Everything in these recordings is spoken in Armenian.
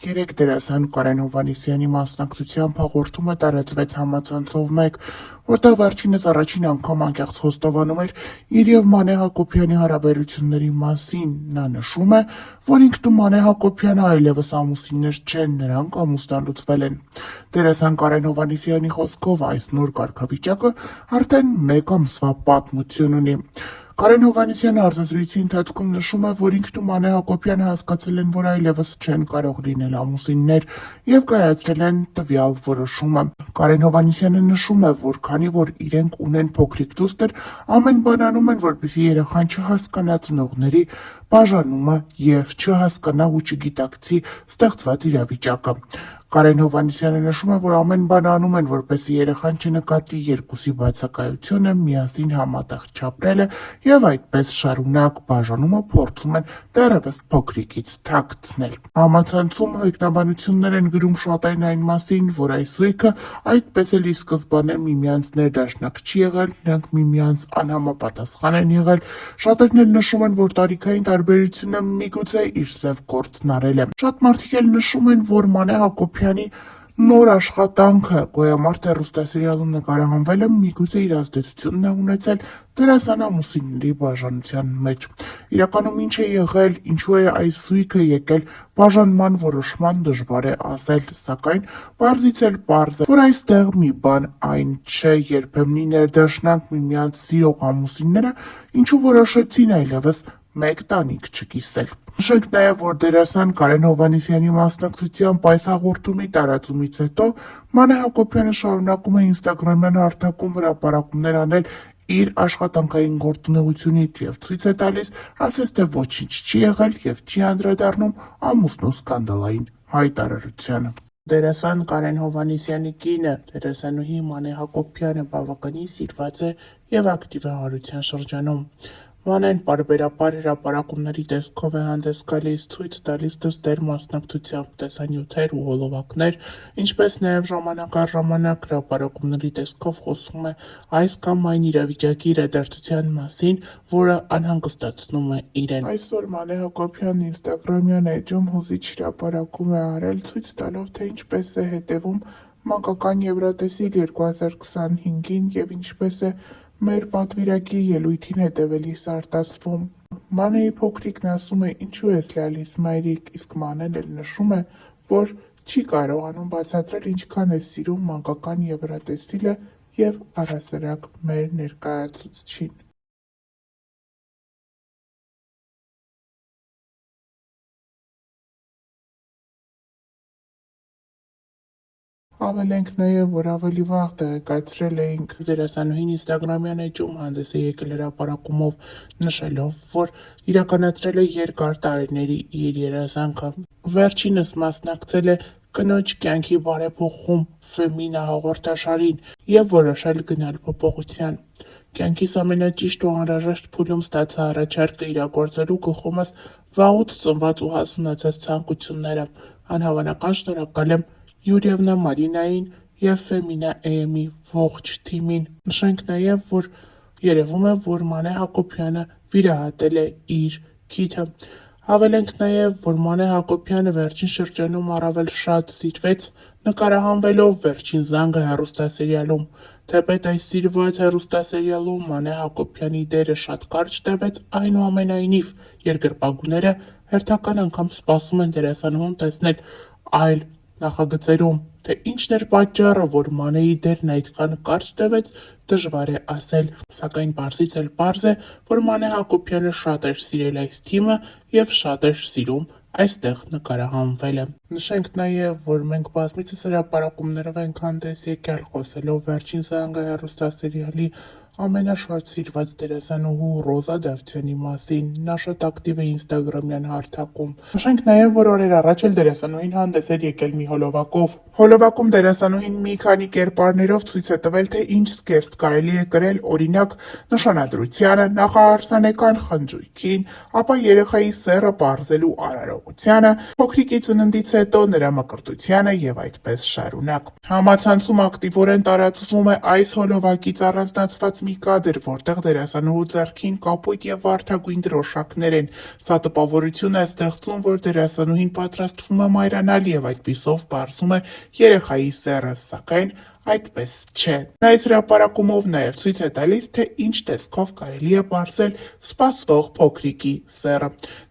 Երեկ դերասան Կարեն Հովհաննիսյանի մասնակցությամբ հաղորդումը տարածվեց համացանցով մեկ, որտեղ վերջինս առաջին անգամ անկեղծ խոստովանում էր իր և Մանե Հակոբյանի հարաբերությունների մասին։ Նա նշում է, որ ինքն ու Մանե Հակոբյանը այլևս ամուսիններ չեն, նրանք ամուսնալուծվել են։ Դերասան Կարեն Հովհաննիսյանի խոսքով այս նոր կարգավիճակը արդեն մեկ ամսվա պատմություն ունի։ Կարեն Հովհաննիսյանը արտասուլիսի ընթացքում նշում է, որ ինքն ու Մանե Հակոբյանը հասկացել են, որ այլևս չեն կարող լինել ամուսիններ և կայացրել են տվյալ որոշումը։ Կարեն Հովհաննիսյանը նշում է, որ քանի որ իրենք ունեն փոքրիկ դուստր, ամեն բան անում են, որպեսզի երեխան չհասկանա ծնողների բաժանումը և չհասկանա ու չգիտակցի ստեղծված իրավիճակը։ Կարեն Հովհաննիսյանը նշում է, որ ամեն բան անում են, որպեսզի երեխան չնկատի երկուսի բացակայությունը, միասին համատեղ չապրելը և այդպես շարունակ բաժանումը փորձում են դեռևս փոքրիկից թաքցնել։ Համացանցում մեկնաբանություններ են գրում շատերն այն մասին, որ այս զույգը այդպես էլ ի սկզբանե միմյանց ներդաշնակ չի եղել, նրանք միմյանց անհամապատասխան են եղել։ Շատերն էլ նշում են, որ տարիքային տարբերությունը միգուցե իր սև գործն արել է։ Շատ մարդիկ էլ նշում են, որ Մանե Հակոբյանի նոր աշխատանքը «Գոյամարտ» հեռուստասերիալում նկարահանվելը միգուցե իր ազդեցությունն է ունեցել դերասան ամուսինների բաժանության մեջ։ Իրականում ինչ է եղել, ինչու է այս զույգը եկել բաժանման որոշման դժվար է ասել, սակայն պարզից էլ պարզ է, որ այստեղ մի բան այն չէ, երբեմնի ներդաշնակ միմյանց սիրող ամուսինները ինչու որոշեցին այլևս մեկ տանիք չկիսել։ Նշենք նաև, որ դերասան Կարեն Հովհաննիսյանի մասնակցությամբ այս հաղորդումի տարածումից հետո Մանե Հակոբյանը շարունակում է ինստագրամյան հարթակում հրապարակումներ անել իր աշխատանքային գործունեությունից և ցույց է տալիս, ասես թե ոչինչ չի եղել և չի անդրադառնում ամուսնու սկանդալային հայտարարությանը։ Դերասան Կարեն Հովհաննիսյանի կինը, դերասանուհի Մանե Հակոբյանը բավականին սիրված է և ակտիվ է հարության շրջանում։ Մանեն պարբերաբար հրապարակումների տեսքով է հանդես գալիս, ցույց տալիս դստեր մասնակցությամբ տեսանյութեր ու հոլովակներ, ինչպես նաև ժամանակ առ ժամանակ հրապարակումների տեսքով խոսում է այս կամ այն իրավիճակի իրադարձության մասին, որը անհանգստացնում է իրեն։ Այսօր Մանե Հակոբյանն ինստագրամյան էջում հուզիչ հրապարակում է արել, ցույց տալով, թե ինչպես է հետևում մանկական Եվրատեսիլ 2025-ին և ինչպես է մեր պատվիրակի ելույթին հետևելիս արտասվում։ Մանեի փոքրիկն ասում է՝ ինչու ես լալիս մայրիկ, իսկ Մանեն էլ նշում է, որ չի կարողանում բացատրել ինչքան է սիրում մանկական Եվրատեսիլը և առհասարակ մեր ներկայացուցչին։ Հավելենք նաև, որ ավելի վաղ տեղեկացրել էինք, դերասանուհին ինստագրամյան էջում հանդես է եկել հրապարակումով, նշելով, որ իրականացրել է երկար տարիների իր երազանքը։ Վերջինս մասնակցել է «Կնոջ կյանքի բարեփոխում» Ֆեմինա հաղորդաշարին և որոշել գնալ փոփոխության։ Կյանքիս ամենաճիշտ ու անհրաժեշտ փուլում ստացա առաջարկը իրագործելու գլխումս վաղուց ծնված ու հասունացած ցանկությունները։ Անհավանական շնորհակալ եմ Յուրիևնա Մարինային և Ֆեմինա AM-ի ողջ թիմին։ Նշենք նաև, որ երևում է, որ Մանե Հակոբյանը վիրահատել է իր քիթը։ Հավելենք նաև, որ Մանե Հակոբյանը վերջին շրջանում առավել շատ սիրվեց նկարահանվելով «Վերջին զանգը» հեռուստասերիալում։ Թեպետ այս սիրված հեռուստասերիալում Մանե Հակոբյանի դերը շատ կարճ տևեց, այնուամենայնիվ երկրպագուները հերթական անգամ սպասում են դերասանուհուն տեսնել այլ նախագծերում։ Թե ինչն էր պատճառը, որ Մանեի դերն այդքան կարճ տևեց, դժվար է ասել, սակայն պարզից էլ պարզ է, որ Մանե Հակոբյանը շատ էր սիրել այս թիմը և շատ էր սիրում այստեղ նկարահանվելը։ Նշենք նաև, որ մենք բազմիցս հրապարակումներով ենք հանդես եկել խոսելով «Վերջին զանգը» հեռուստասերիալի ամենաշատ սիրված դերասանուհու Ռոզա Դավթյանի մասին։ Նա շատ ակտիվ է ինստագրամյան հարթակում։ Նշենք նաև, որ օրեր առաջ էլ դերասանուհին հանդես էր եկել մի հոլովակով։ Հոլովակում դերասանուհին մի քանի կերպարներով ցույց է տվել, թե ինչ զգեստ կարելի է կրել, օրինակ, նշանադրությանը, նախարարսանեկան խնջույքին, ապա երեխայի սեռը պարզելու արարողությանը, փոքրիկի ծննդից հետո նրա մկրտությանը և այդպես շարունակ։ Համացանցում ակտիվորեն տարածվում է այս հոլովակից առանձնացված մի կադր, որտեղ դերասանուհու ձեռքին կապույտ եւ վարդագույն դրոշակներ են։ Սա տպավորություն է ստեղծում, որ դերասանուհին պատրաստվում է մայրանալ եւ այդպիսով պարզում է երեխայի սեռը, սակայն այդպես չէ։ Նա այս հրապարակումով նաև ցույց է տալիս, թե ինչ տեսքով կարելի է պարզել սպասվող փոքրիկի սեռը։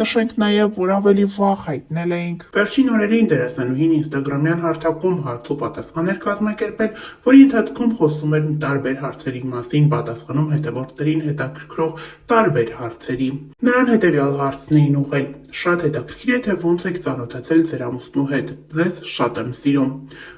Նշենք նաև, որ ավելի վաղ հայտնել էինք վերջին օրերին դերասանուհին ինստագրամյան հարթակում հարց ու պատասխան էր կազմակերպել, որի ընթացքում խոսում էր տարբեր հարցերի մասին, պատասխանում հետևորդներին հետաքրքրող տարբեր հարցերի։ Նրան հետևյալ հարցն էին ուղղել. «Շատ հետաքրքիր է, թե ոնց եք ծանոթացել ձեր ամուսնու հետ։ Ձեզ շատ եմ սիրում»։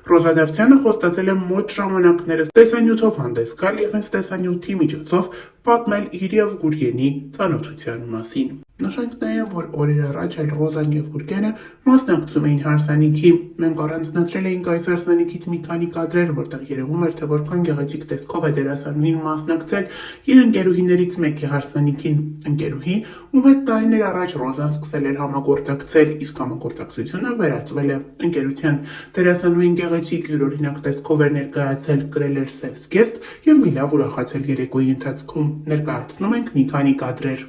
Ռոզա Դավթյանը խոստացել է մոտ ժամանակներս տեսանյութով հանդես գալ եւ հենց տեսանյութի միջոցով պատմել իր եւ Գուրգենի ծանոթության մասին։ Նշենք նաև, որ օրեր առաջ էլ Ռոզան եւ Գուրգենը մասնակցում էին հարսանիքի։ Մենք առանձնացրել էինք այս հարսանիքից մի քանի կադրեր, որտեղ երևում էր, թե որքան գեղեցիկ տեսքով է դերասանուհին մասնակցել իր ընկերուհիներից մեկի հարսանիքին։ Ընկերուհի, ում հետ տարիներ առաջ Ռոզան սկսել էր համագործակցել, իսկ համագործակցությունը վերածվել է ընկերության։ Դերասանուհին գեղեցիկ յուրօրինակ տեսքով էր ներկայացել, կրել էր սև զգեստ եւ մի լավ ուրախացել երեկոյի ընթացքում։ Ներկայացնում ենք մի քանի կադրեր։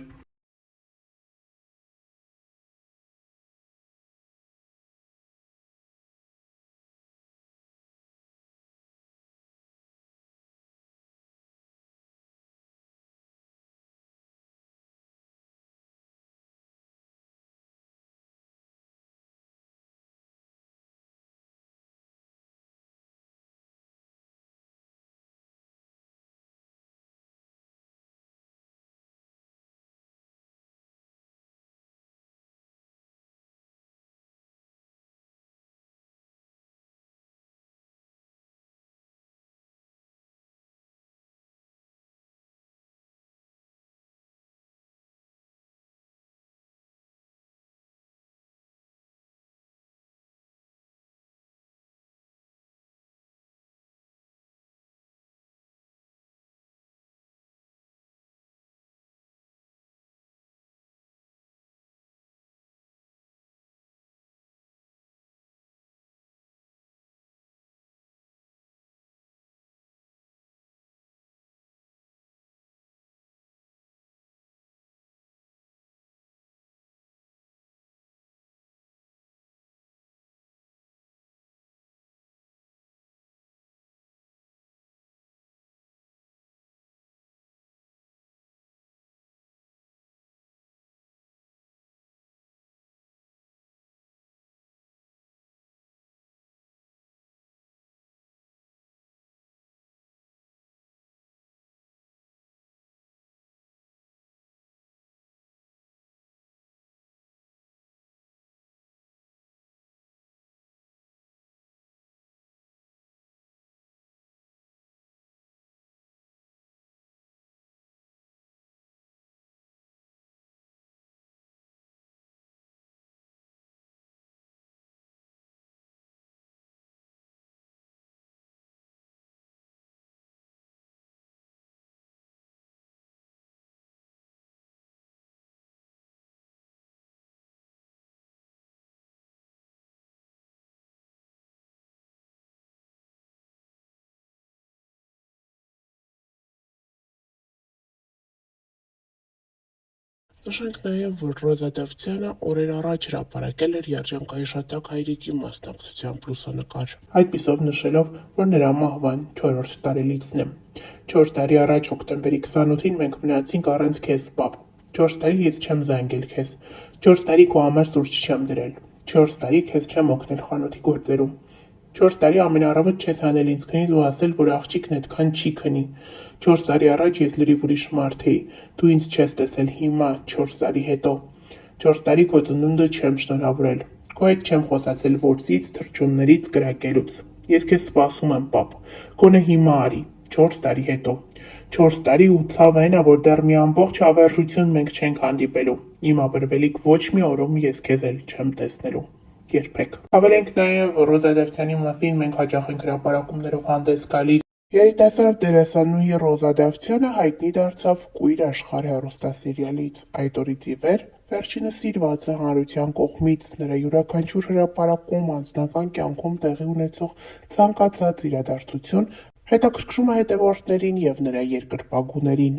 Նշենք նաև, որ Ռոզա Դավթյանը օրեր առաջ հրապարակել էր երջանկայիշատակ հայրիկի մասնակցությամբ լուսանկար, այդպիսով նշելով, որ նրա մահվան 4-րդ տարելիցն է։ 4 տարի առաջ հոկտեմբերի 28-ին մենք մնացինք առանց քեզ, պապ։ 4 տարի ես չեմ զանգել քեզ։ 4 տարի քո համար սուրճ չեմ դրել։ 4 տարի քեզ չեմ օգնել խանութի գործերում։ 4 տարի ամենառավոտ չես հանել ինձ քնից ու ասել, որ աղջիկն այդքան չի քնի։ 4 տարի առաջ ես լրիվ ուրիշ մարդ էի, դու ինձ չես տեսել հիմա, 4 տարի հետո։ 4 տարի քո ծնունդը չեմ շնորհավորել։ Քո հետ չեմ խոսացել որսից, թռչուններից, կրակելուց։ Ես քեզ սպասում եմ, պապ։ Գոնե հիմա արի, 4 տարի հետո։ 4 տարի ու ցավը այն է, որ դեռ մի ամբողջ հավերժություն մենք չենք հանդիպելու։ Իմ ապրվելիք ոչ մի օրում ես քեզ էլ չեմ տեսնելու։ Երբեք։ Հավելենք նաև, որ Ռոզա Դավթյանի մասին մենք հաճախ ենք հրապարակումներով հանդես գալիս։ Երիտասարդ դերասանուհի Ռոզա Դավթյանը հայտնի դարձավ Կույր աշխարհ հեռուստասերիալից։ Այդ օրից ի վեր վերջինս սիրված է հանրության կողմից, նրա յուրաքանչյուր հրապարակում, անձնական կյանքում տեղի ունեցող ցանկացած իրադարձություն Հետաքրքրում է հետևորդներին և նրա երկրպագուներին։